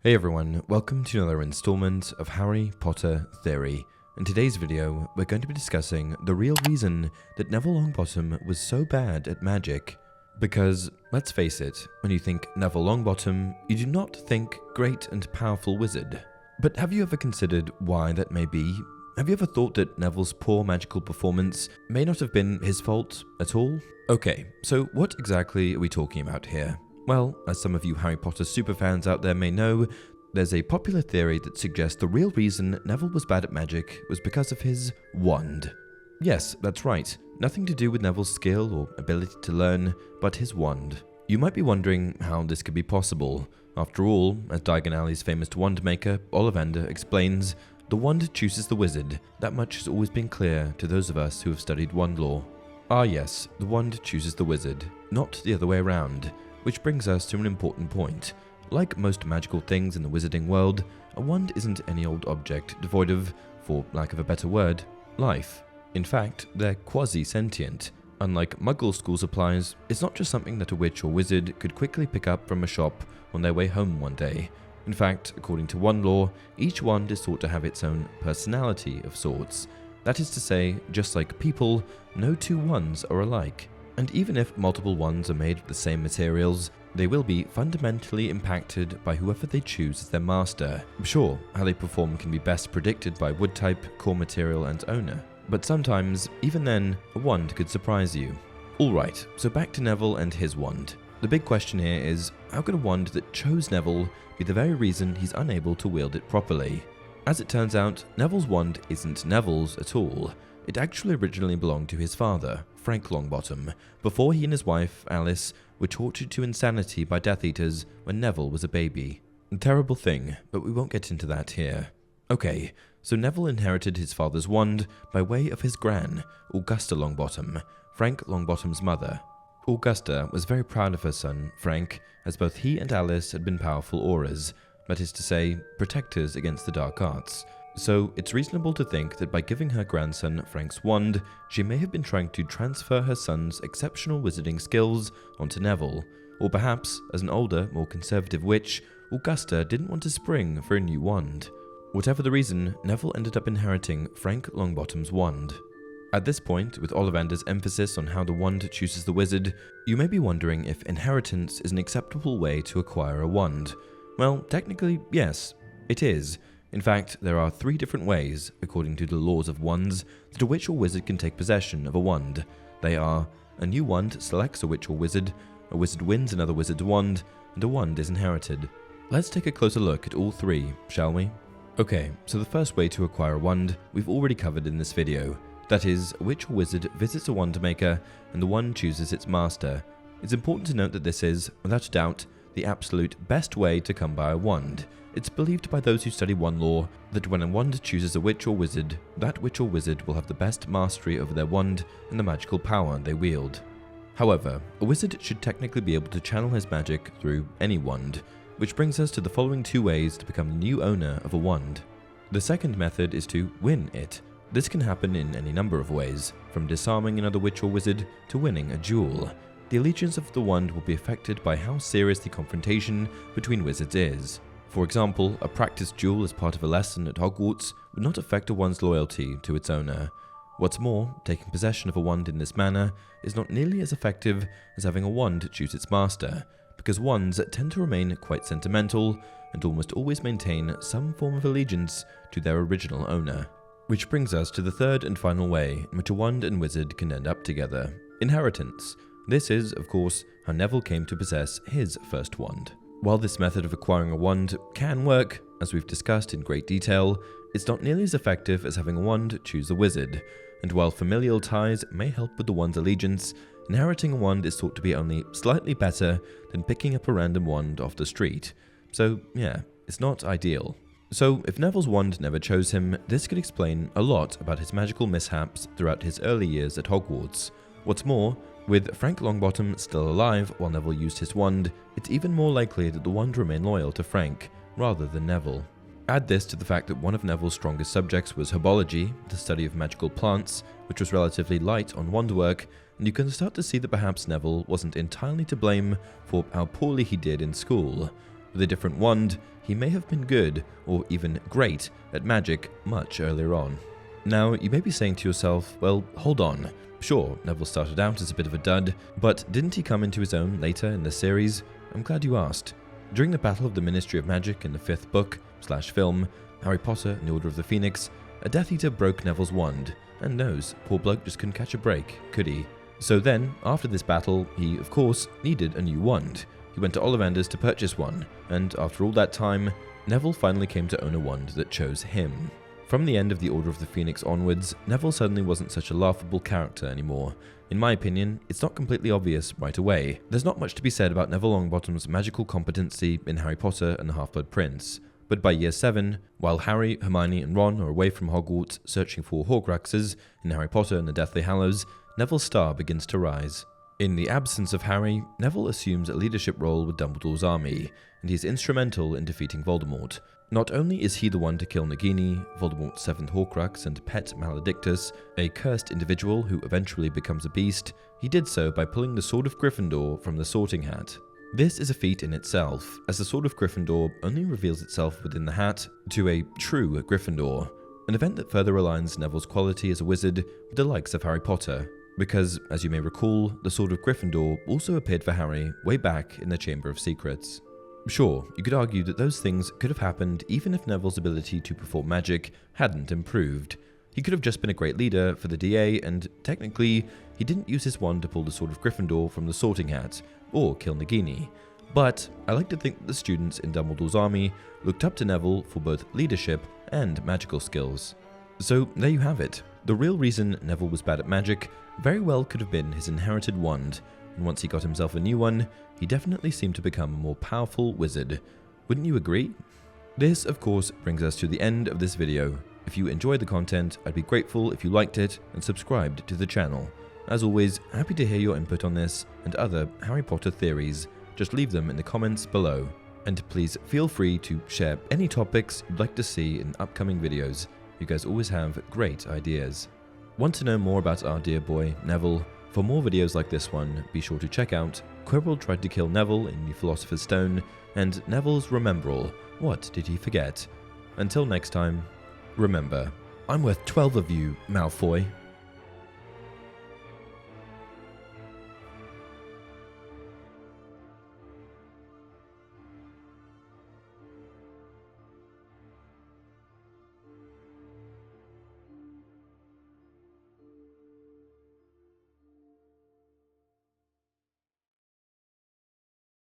Hey everyone, welcome to another installment of Harry Potter Theory. In today's video, we're going to be discussing the real reason that Neville Longbottom was so bad at magic. Because, let's face it, when you think Neville Longbottom, you do not think great and powerful wizard. But have you ever considered why that may be? Have you ever thought that Neville's poor magical performance may not have been his fault at all? Okay, so what exactly are we talking about here? Well, as some of you Harry Potter superfans out there may know, there's a popular theory that suggests the real reason Neville was bad at magic was because of his wand. Yes, that's right, nothing to do with Neville's skill or ability to learn, but his wand. You might be wondering how this could be possible. After all, as Diagon Alley's famous wandmaker, Ollivander, explains, the wand chooses the wizard. That much has always been clear to those of us who have studied wandlore. Ah yes, the wand chooses the wizard, not the other way around. Which brings us to an important point. Like most magical things in the wizarding world, a wand isn't any old object devoid of, for lack of a better word, life. In fact, they're quasi-sentient. Unlike Muggle school supplies, it's not just something that a witch or wizard could quickly pick up from a shop on their way home one day. In fact, according to wandlore, each wand is thought to have its own personality of sorts. That is to say, just like people, no two wands are alike. And even if multiple wands are made of the same materials, they will be fundamentally impacted by whoever they choose as their master. Sure, how they perform can be best predicted by wood type, core material, and owner. But sometimes, even then, a wand could surprise you. Alright, so back to Neville and his wand. The big question here is, how could a wand that chose Neville be the very reason he's unable to wield it properly? As it turns out, Neville's wand isn't Neville's at all. It actually originally belonged to his father, Frank Longbottom, before he and his wife, Alice, were tortured to insanity by Death Eaters when Neville was a baby. A terrible thing, but we won't get into that here. Okay, so Neville inherited his father's wand by way of his gran, Augusta Longbottom, Frank Longbottom's mother. Augusta was very proud of her son, Frank, as both he and Alice had been powerful auras, that is to say, protectors against the dark arts. So it's reasonable to think that by giving her grandson Frank's wand, she may have been trying to transfer her son's exceptional wizarding skills onto Neville. Or perhaps, as an older, more conservative witch, Augusta didn't want to spring for a new wand. Whatever the reason, Neville ended up inheriting Frank Longbottom's wand. At this point, with Ollivander's emphasis on how the wand chooses the wizard, you may be wondering if inheritance is an acceptable way to acquire a wand. Well, technically, yes, it is. In fact, there are 3 different ways, according to the laws of wands, that a witch or wizard can take possession of a wand. They are: a new wand selects a witch or wizard, a wizard wins another wizard's wand, and a wand is inherited. Let's take a closer look at all 3, shall we? Okay, so the first way to acquire a wand we've already covered in this video. That is, a witch or wizard visits a wandmaker, and the wand chooses its master. It's important to note that this is, without a doubt, the absolute best way to come by a wand. It's believed by those who study wandlore that when a wand chooses a witch or wizard, that witch or wizard will have the best mastery over their wand and the magical power they wield. However, a wizard should technically be able to channel his magic through any wand, which brings us to the following 2 ways to become the new owner of a wand. The second method is to win it. This can happen in any number of ways, from disarming another witch or wizard to winning a duel. The allegiance of the wand will be affected by how serious the confrontation between wizards is. For example, a practice duel as part of a lesson at Hogwarts would not affect a wand's loyalty to its owner. What's more, taking possession of a wand in this manner is not nearly as effective as having a wand choose its master, because wands tend to remain quite sentimental and almost always maintain some form of allegiance to their original owner. Which brings us to the third and final way in which a wand and wizard can end up together: inheritance. This is, of course, how Neville came to possess his first wand. While this method of acquiring a wand can work, as we've discussed in great detail, it's not nearly as effective as having a wand choose a wizard, and while familial ties may help with the wand's allegiance, inheriting a wand is thought to be only slightly better than picking up a random wand off the street. So yeah, it's not ideal. So if Neville's wand never chose him, this could explain a lot about his magical mishaps throughout his early years at Hogwarts. What's more, with Frank Longbottom still alive while Neville used his wand, it's even more likely that the wand remained loyal to Frank, rather than Neville. Add this to the fact that one of Neville's strongest subjects was herbology, the study of magical plants, which was relatively light on wand work, and you can start to see that perhaps Neville wasn't entirely to blame for how poorly he did in school. With a different wand, he may have been good, or even great, at magic much earlier on. Now, you may be saying to yourself, well, hold on. Sure, Neville started out as a bit of a dud, but didn't he come into his own later in the series? I'm glad you asked. During the Battle of the Ministry of Magic in the 5th book/film, Harry Potter and the Order of the Phoenix, a Death Eater broke Neville's wand, and knows, poor bloke just couldn't catch a break, could he? So then, after this battle, he, of course, needed a new wand. He went to Ollivander's to purchase one, and after all that time, Neville finally came to own a wand that chose him. From the end of the Order of the Phoenix onwards, Neville suddenly wasn't such a laughable character anymore. In my opinion, it's not completely obvious right away. There's not much to be said about Neville Longbottom's magical competency in Harry Potter and the Half-Blood Prince. But by year 7, while Harry, Hermione and Ron are away from Hogwarts searching for Horcruxes in Harry Potter and the Deathly Hallows, Neville's star begins to rise. In the absence of Harry, Neville assumes a leadership role with Dumbledore's army, and he is instrumental in defeating Voldemort. Not only is he the one to kill Nagini, Voldemort's 7th Horcrux and pet Maledictus, a cursed individual who eventually becomes a beast, he did so by pulling the Sword of Gryffindor from the Sorting Hat. This is a feat in itself, as the Sword of Gryffindor only reveals itself within the hat to a true Gryffindor, an event that further aligns Neville's quality as a wizard with the likes of Harry Potter, because, as you may recall, the Sword of Gryffindor also appeared for Harry way back in the Chamber of Secrets. Sure, you could argue that those things could have happened even if Neville's ability to perform magic hadn't improved. He could have just been a great leader for the DA, and technically, he didn't use his wand to pull the Sword of Gryffindor from the Sorting Hat, or kill Nagini. But I like to think that the students in Dumbledore's army looked up to Neville for both leadership and magical skills. So there you have it. The real reason Neville was bad at magic very well could have been his inherited wand, and once he got himself a new one, he definitely seemed to become a more powerful wizard. Wouldn't you agree? This, of course, brings us to the end of this video. If you enjoyed the content, I'd be grateful if you liked it and subscribed to the channel. As always, happy to hear your input on this and other Harry Potter theories. Just leave them in the comments below. And please feel free to share any topics you'd like to see in upcoming videos. You guys always have great ideas. Want to know more about our dear boy, Neville? For more videos like this one, be sure to check out Quirrell Tried to Kill Neville in the Philosopher's Stone and Neville's Remembrall, What Did He Forget? Until next time, remember, I'm worth 12 of you, Malfoy.